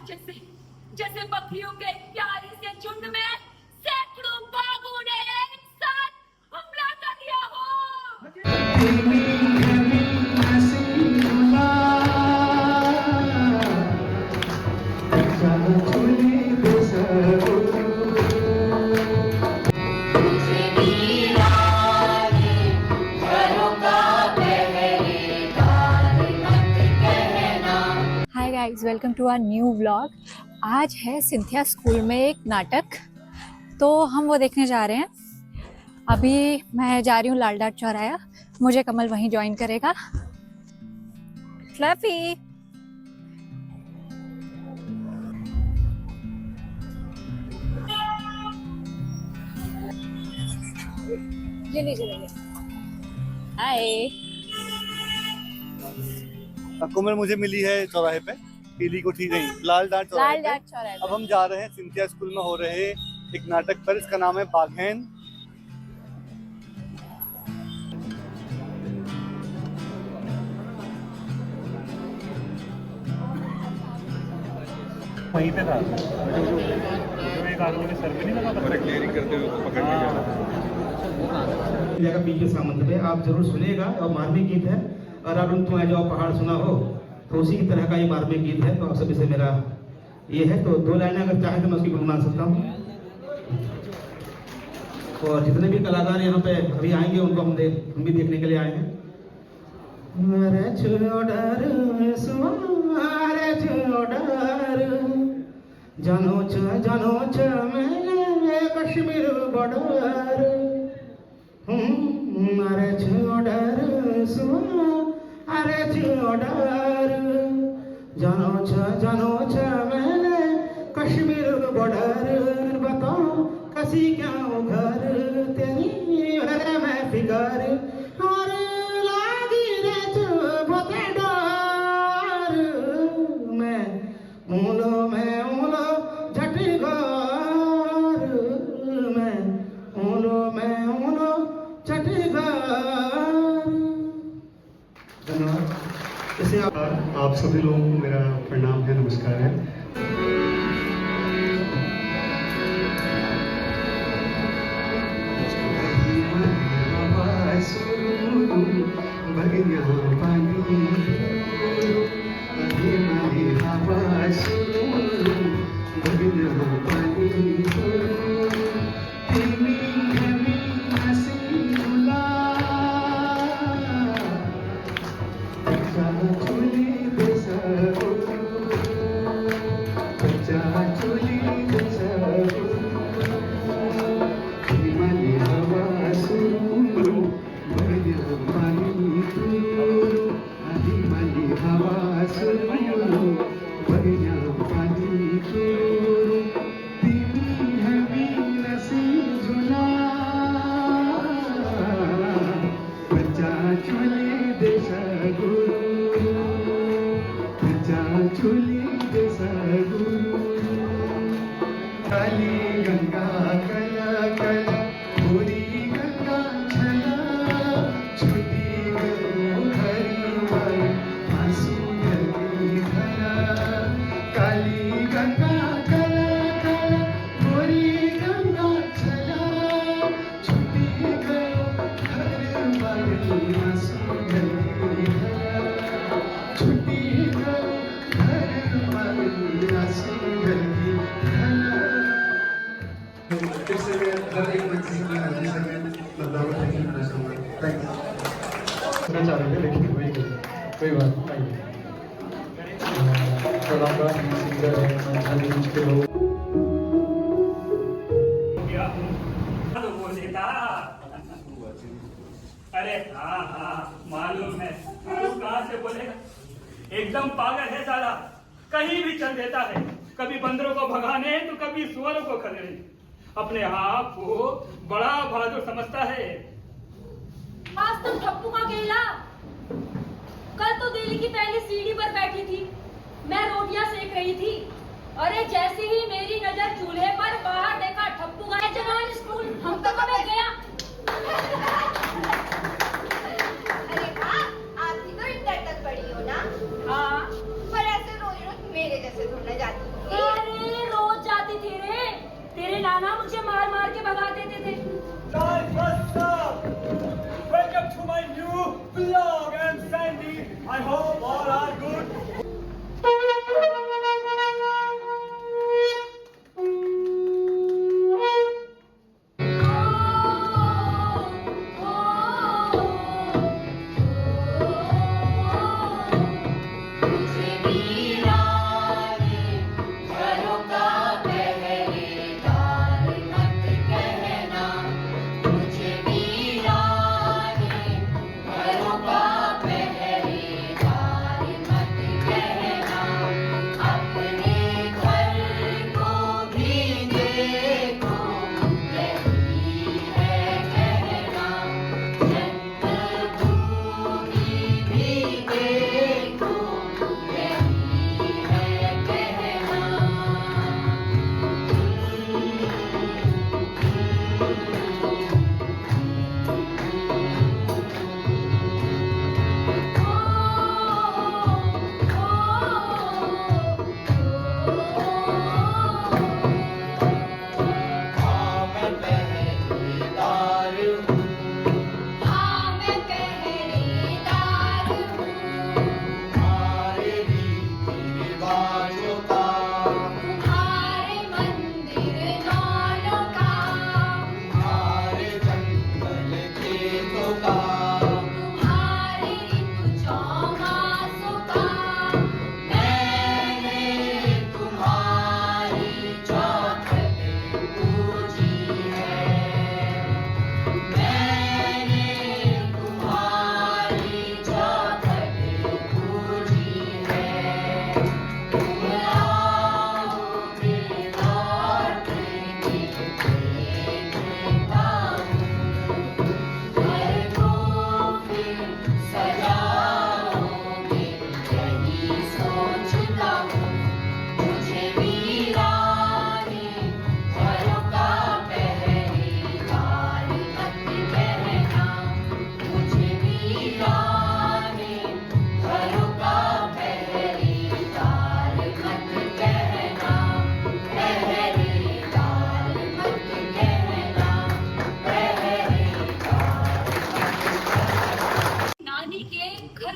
जैसे जैसे बकरियों के प्यारे से झुंड में सैकड़ों बाघों ने एक साथ हमला कर दिया हो। Hi guys, welcome to our new vlog. आज है सिंथिया स्कूल में एक नाटक, तो हम वो देखने जा रहे हैं। अभी मैं जा रही हूँ लाल डाट चौराया, मुझे कमल वहीं ज्वाइन करेगा। फ्लफी ये लीजिए। हाय। कुमर मुझे मिली है चौराहे पे, पीली कोठी नहीं, लाल डाट चौराहे पे। चौराहे अब हम जा रहे हैं सिंथिया स्कूल में हो रहे एक नाटक पर। इसका नाम है बाघैन। वहीं पे था जो एक आदमी के सर पे नहीं लगा था, क्लियरिंग करते हुए पकड़ने जा रहा था। पी के सामंत में आप जरूर सुनिएगा, और मार्मिक गीत है। और अब तुम आ जाओ पहाड़ सुना हो, तो उसी की तरह का ये मार्मिक गीत है। तो आप सभी से मेरा ये है, तो 2 लाइनें अगर चाहे तो मैं उसकी गुनगुना सकता हूँ। और जितने भी कलाकार यहाँ पे अभी आएंगे उनको हम भी देखने के लिए आए हैं। जानो मैंने कश्मीर बॉर्डर, अरे छोड़र सुनो, अरे छोड़र जानो मैंने कश्मीर बॉर्डर। बताओ कसी क्या घर तेरी अरे मैं फिगर, और लागी रे चुभते डर। मैं ऊलो झटगर, मैं ऊलो झटगर। धन्यवाद। इसे आप सभी लोगों को मेरा प्रणाम है, नमस्कार है। कोई बात नहीं। अरे हाँ मालूम है, तू कहाँ से बोलेगा। एकदम पागल है साला, कहीं भी चल देता है। कभी बंदरों को भगाने तो कभी सुअरों को खदेड़ने। अपने आप को बड़ा बहादुर समझता है। आज तुम ठप्पू का खेला। कल तो दिल्ली की पहली सीढ़ी पर बैठी थी, मैं रोटियां सेक रही थी। अरे जैसे ही मेरी नजर चूल्हे पर, बाहर देखा ठप्पू का जवान स्कूल। हम तो कब गया। अरे हाँ, आप भी तो इंटर तक पढ़ी हो ना। हाँ, पर ऐसे रोज रोज मेरे जैसे थोड़ा जाती हो।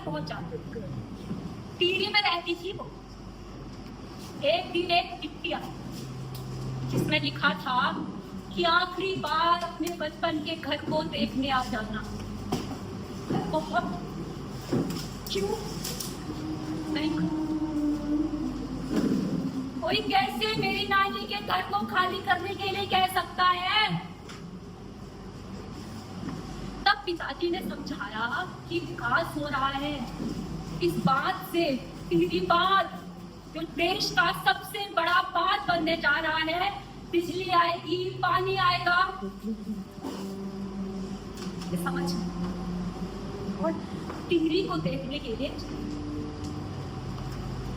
बहुत जाती थी। टीरी में रहती थी वो। एक दिन एक चिट्ठी आई जिसमें लिखा था कि आखिरी बार अपने बचपन के घर को देखने आ जाना। बहुत क्यों नहीं, कोई कैसे मेरी नानी के घर को खाली करने के लिए कह सकता है? तब पिताजी ने समझाया कि विकास हो रहा है। इस बात से टीवी बात जो देश का सबसे बड़ा बात बनने जा रहा है, बिजली आएगी, पानी आएगा, ये समझ। और टिहरी को देखने के लिए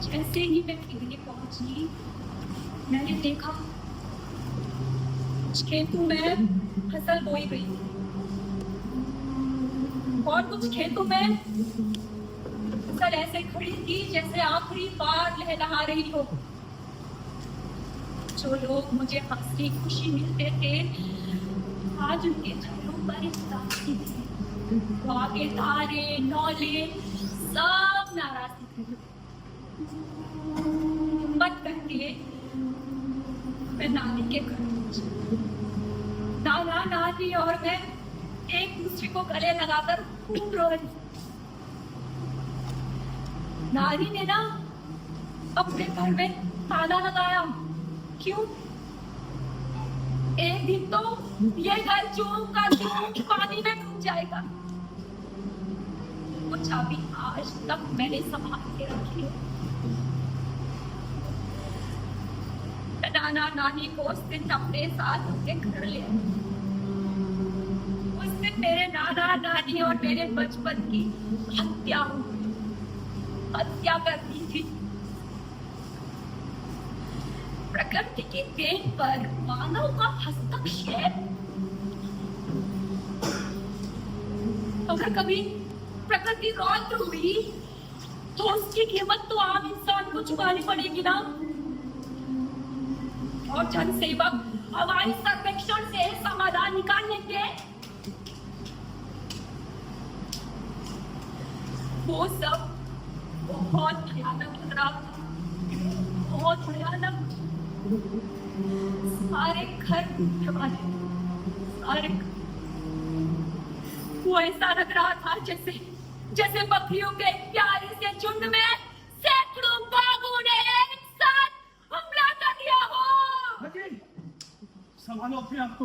जैसे ही मैं टिहरी पहुंची, मैंने देखा कुछ खेतों में फसल बोई गई और कुछ खेतों में फसल ऐसे खड़ी थी जैसे आखिरी बार लहलहा रही हो। जो लोग मुझे हंसी खुशी मिलते थे, आज उनके चेहरों पर उदासी थी। आगे तारे नौले सब नाराज थे। मत करके मैं नानी के घर पहुंची। नाना नानी और मैं एक दूसरे को गले लगाकर खूब रो रही। नानी ने ना अपने घर में ताला लगाया। क्यों? एक दिन तो ये घर चूम का चूम पानी में डूब जाएगा। वो चाबी आज तक मैंने संभाल के रखी है। नाना नानी को उस दिन अपने साथ अपने घर ले आए। उस दिन मेरे नाना नानी और मेरे बचपन की हत्या कर दी थी। प्रकृति की देन पर मानव का हस्तक्षेप। अगर कभी प्रकृति रौद्र हुई तो उसकी कीमत तो आम इंसान को चुकानी पड़ेगी ना। और जन सेवक हमारी सर्वेक्षण से समाधान निकाल लेंगे। वो सब बहुत भयानक लग रहा था, बहुत भयानक। सारे घर टूटने वाले, सारे। वो ऐसा लग रहा था जैसे बकरियों के प्यारे से झुंड में सैकड़ों बाघों ने एक साथ हमला कर दिया हो। संभालो अपने आप को।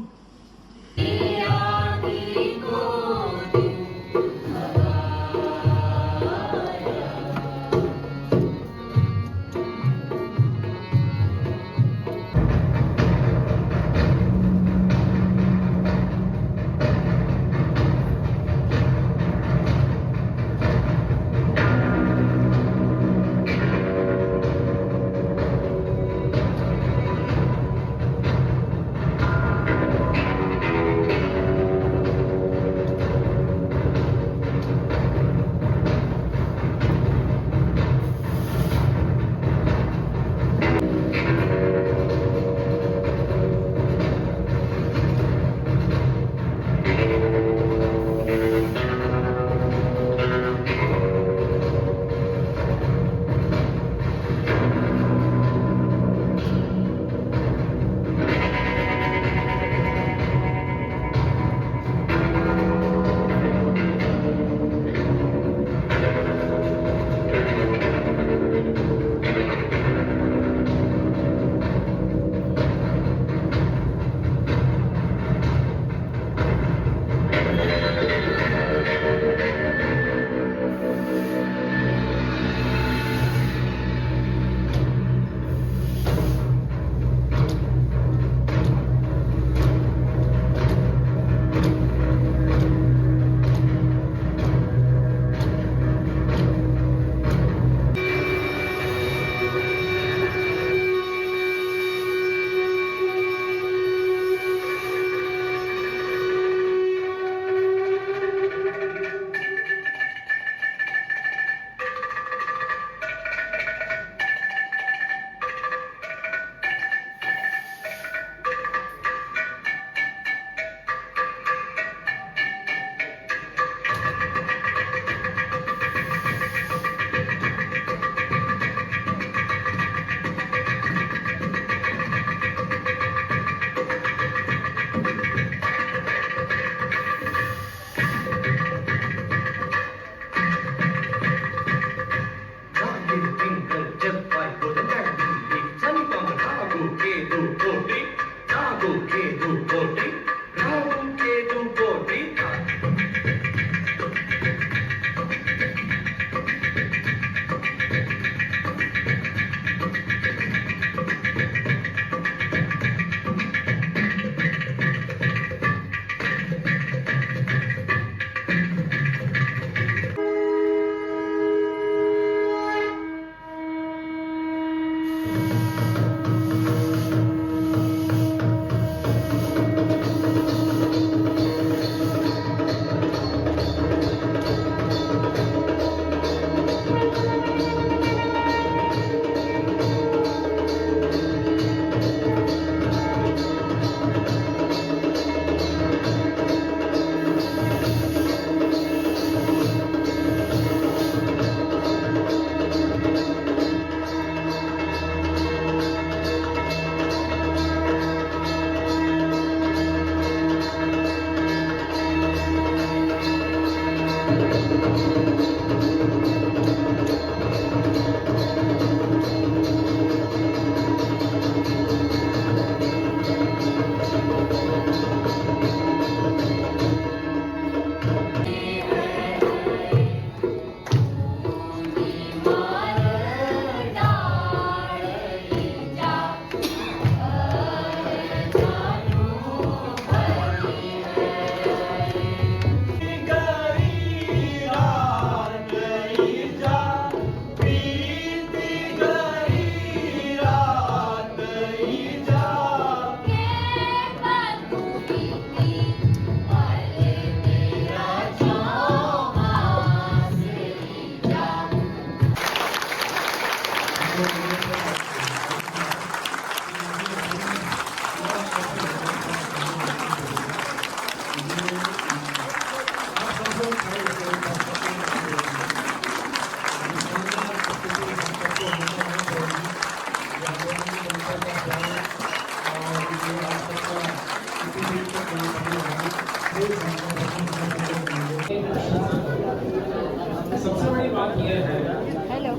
हेलो।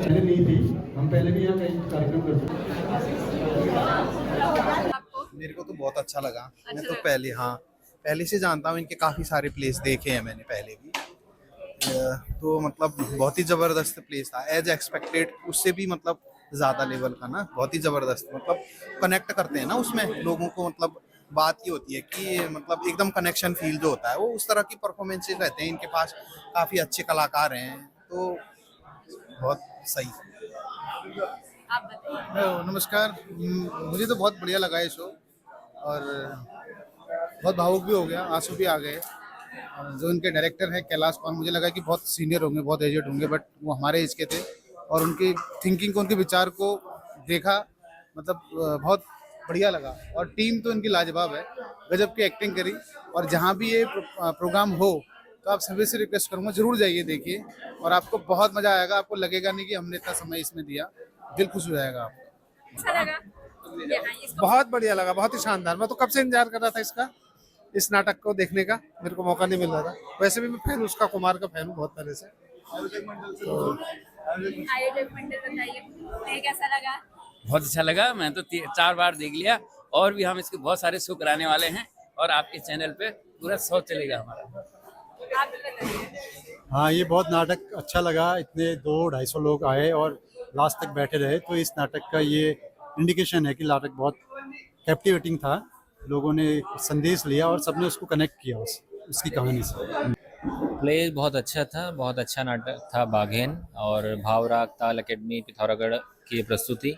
पहले नहीं थी, हम पहले भी यहाँ कई कार्यक्रम करते थे। मेरे को तो बहुत अच्छा लगा। मैं तो पहले से जानता हूँ, इनके काफ़ी सारे प्लेस देखे हैं मैंने पहले भी। तो मतलब बहुत ही ज़बरदस्त प्लेस था, एज एक्सपेक्टेड उससे भी मतलब ज़्यादा लेवल का ना, बहुत ही ज़बरदस्त। मतलब कनेक्ट करते हैं ना उसमें लोगों को, मतलब बात ये होती है कि मतलब एकदम कनेक्शन फील जो होता है वो उस तरह की परफॉर्मेंसेज रहते हैं इनके पास। काफ़ी अच्छे कलाकार हैं, तो बहुत सही। आप बताइए। नमस्कार। मुझे तो बहुत बढ़िया लगा ये शो, और बहुत भावुक भी हो गया, आंसू भी आ गए। जो इनके डायरेक्टर हैं कैलाश पान, मुझे लगा कि बहुत सीनियर होंगे, बहुत एजेड होंगे, बट वो हमारे एज के थे। और उनकी थिंकिंग को, उनके विचार को देखा, मतलब बहुत बढ़िया लगा। और टीम तो इनकी लाजवाब है, गजब की एक्टिंग करी। और जहाँ भी ये प्रोग्राम हो तो आप सभी से रिक्वेस्ट करूँगा, जरूर जाइए, देखिए, और आपको बहुत मज़ा आएगा। आपको लगेगा नहीं कि हमने इतना समय इसमें दिया, दिल खुश हो जाएगा आपको। अच्छा लगा? बहुत बढ़िया लगा, बहुत ही शानदार। मैं तो कब से इंतजार कर रहा था इस नाटक को देखने का, मेरे को मौका नहीं मिल रहा था। वैसे भी मैं फैन, उसका कुमार का फैन हूँ बहुत पहले से। आयोजक मंडल बताइए, तुम्हें कैसा लगा? बहुत अच्छा लगा। मैं तो 4 बार देख लिया, और भी हम इसके बहुत सारे शो कराने वाले हैं, और आपके चैनल पे पूरा 100 चलेगा हमारा। आप भी बताइए। हाँ, ये बहुत नाटक अच्छा लगा। इतने 200-250 लोग आए और लास्ट तक बैठे रहे, तो इस नाटक का ये इंडिकेशन है कि नाटक बहुत कैप्टिवेटिंग था। लोगों ने संदेश लिया और सबने उसको कनेक्ट किया उसकी कहानी से। प्ले बहुत अच्छा था, बहुत अच्छा नाटक था बाघेन, और भावराग ताल अकेडमी पिथौरागढ़ की प्रस्तुति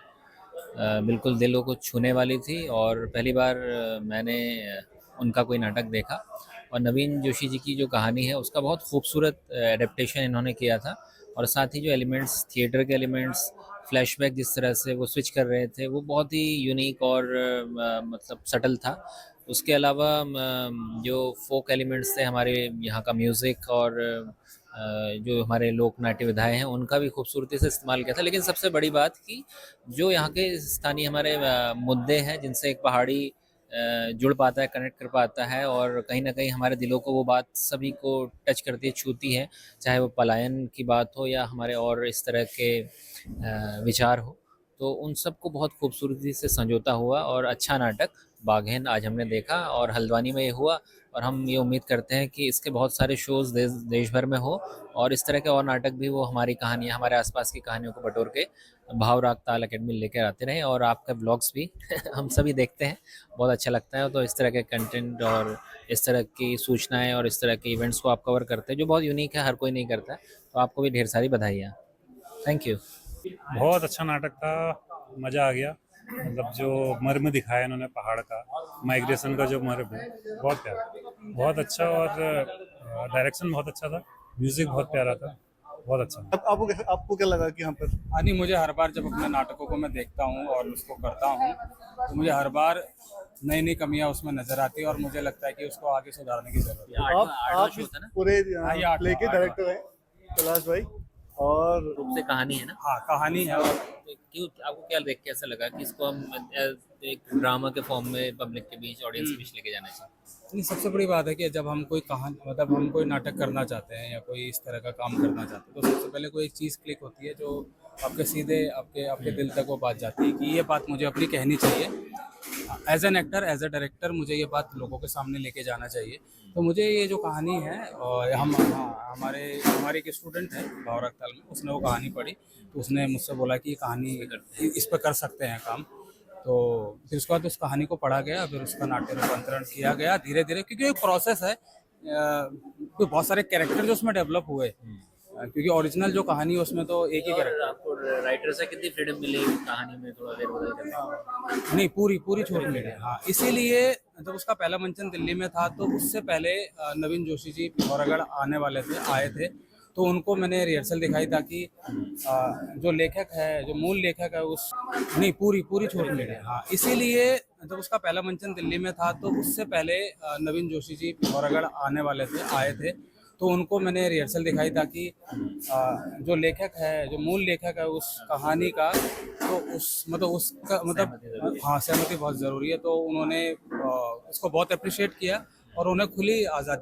बिल्कुल दिलों को छूने वाली थी। और पहली बार मैंने उनका कोई नाटक देखा, और नवीन जोशी जी की जो कहानी है उसका बहुत खूबसूरत एडेप्टेशन इन्होंने किया था। और साथ ही जो एलिमेंट्स, थिएटर के एलिमेंट्स, फ्लैशबैक जिस तरह से वो स्विच कर रहे थे, वो बहुत ही यूनिक और मतलब सटल था। उसके अलावा जो फोक एलिमेंट्स थे, हमारे यहाँ का म्यूज़िक और जो हमारे लोक नाट्य विधाएँ हैं, उनका भी खूबसूरती से इस्तेमाल किया था। लेकिन सबसे बड़ी बात कि जो यहाँ के स्थानीय हमारे मुद्दे हैं, जिनसे एक पहाड़ी जुड़ पाता है, कनेक्ट कर पाता है, और कहीं ना कहीं हमारे दिलों को वो बात सभी को टच करती है, छूती है, चाहे वो पलायन की बात हो या हमारे और इस तरह के विचार हो। तो उन सब को बहुत खूबसूरती से संजोता हुआ और अच्छा नाटक बाघेन आज हमने देखा, और हल्द्वानी में ये हुआ। और हम ये उम्मीद करते हैं कि इसके बहुत सारे शोज़ देश भर में हो, और इस तरह के और नाटक भी वो हमारी कहानियाँ, हमारे आसपास की कहानियों को बटोर के भावराग ताल अकेडमी लेकर आते रहें। और आपका ब्लॉग्स भी हम सभी देखते हैं, बहुत अच्छा लगता है। तो इस तरह के कंटेंट और इस तरह की सूचनाएं और इस तरह के इवेंट्स को आप कवर करते हैं, जो बहुत यूनिक है, हर कोई नहीं करता है। तो आपको भी ढेर सारी बधाइयाँ। Thank you. बहुत अच्छा नाटक था, मज़ा आ गया। मतलब जो मर्म दिखाया इन्होंने पहाड़ का, माइग्रेशन का जो मर्म है, बहुत प्यारा, बहुत अच्छा। और डायरेक्शन बहुत अच्छा था, म्यूजिक बहुत प्यारा था, बहुत अच्छा। आपको क्या लगा कि यहाँ पर? नहीं, मुझे हर बार जब अपने नाटकों को मैं देखता हूँ और उसको करता हूँ, तो मुझे हर बार नई नई कमियां उसमें नजर आती है, और मुझे लगता है कि उसको आगे सुधारने की जरूरत है। आप पूरे प्ले के डायरेक्टर हैं कैलाश भाई, और रूप से कहानी है ना। हाँ कहानी है। और क्यों आपको क्या देख के ऐसा लगा कि इसको हम एक ड्रामा के फॉर्म में पब्लिक के बीच, ऑडियंस के बीच लेके जाना चाहिए? नहीं, सबसे बड़ी बात है कि जब हम कोई कहानी मतलब हम कोई नाटक करना चाहते हैं या कोई इस तरह का काम करना चाहते हैं तो सबसे पहले कोई एक चीज़ क्लिक होती है जो आपके सीधे आपके दिल तक वो बात जाती है कि ये बात मुझे अपनी कहनी चाहिए। As an actor, as a director मुझे ये बात लोगों के सामने लेके जाना चाहिए। तो मुझे ये जो कहानी है और हमारे एक स्टूडेंट है भावराग ताल में, उसने वो कहानी पढ़ी तो उसने मुझसे बोला कि ये कहानी इस पर कर सकते हैं काम। तो फिर उसके बाद उस कहानी को पढ़ा गया, फिर उसका नाट्य रूपांतरण किया गया धीरे धीरे, क्योंकि एक प्रोसेस है। कोई बहुत सारे कैरेक्टर जो उसमें डेवलप हुए, क्योंकि ओरिजिनल जो कहानी है उसमें तो एक ही कैरेक्टर। आपको राइटर से कितनी फ्रीडम मिली कहानी में, थोड़ा देर बदल करके? नहीं, पूरी छूट मिली। हाँ, इसीलिए जब उसका पहला मंचन दिल्ली में था तो उससे पहले नवीन जोशी जी पिथौरागढ़ आए थे तो उनको मैंने रिहर्सल दिखाई ताकि जो लेखक है, जो मूल लेखक है उस नहीं पूरी छूट मिली। हाँ, इसीलिए जब उसका पहला मंचन दिल्ली में था तो उससे पहले नवीन जोशी जी पिथौरागढ़ आए थे तो उनको मैंने रिहर्सल दिखाई ताकि जो लेखक है, जो मूल लेखक है उस कहानी का, तो हाँ सहमति बहुत ज़रूरी है। तो उन्होंने उसको बहुत अप्रिशिएट किया और उन्हें खुली आज़ादी